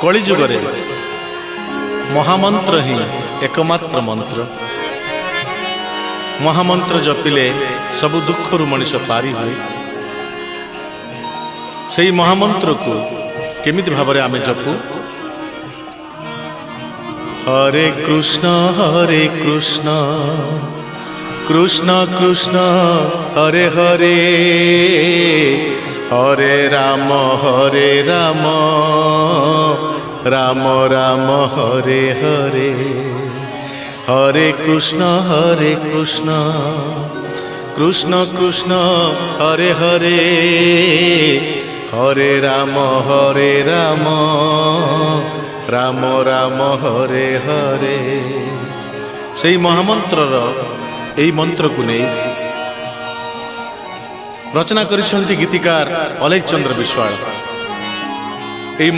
कलिजुगरे महामंत्र ही एकमात्र मंत्र। महामंत्र जपिले सबु दुखरु मनीष पारी हुए। से महामंत्र को केमिति भाव में आमे जपू? हरे कृष्ण कृष्ण कृष्ण हरे हरे, हरे राम राम राम हरे हरे, हरे कृष्ण कृष्ण कृष्ण हरे हरे, हरे राम राम राम हरे हरे। से महामंत्र यही मंत्र को नहीं रचना करिसेंती गीतिकार अलेख चंद्र विश्वाल। यही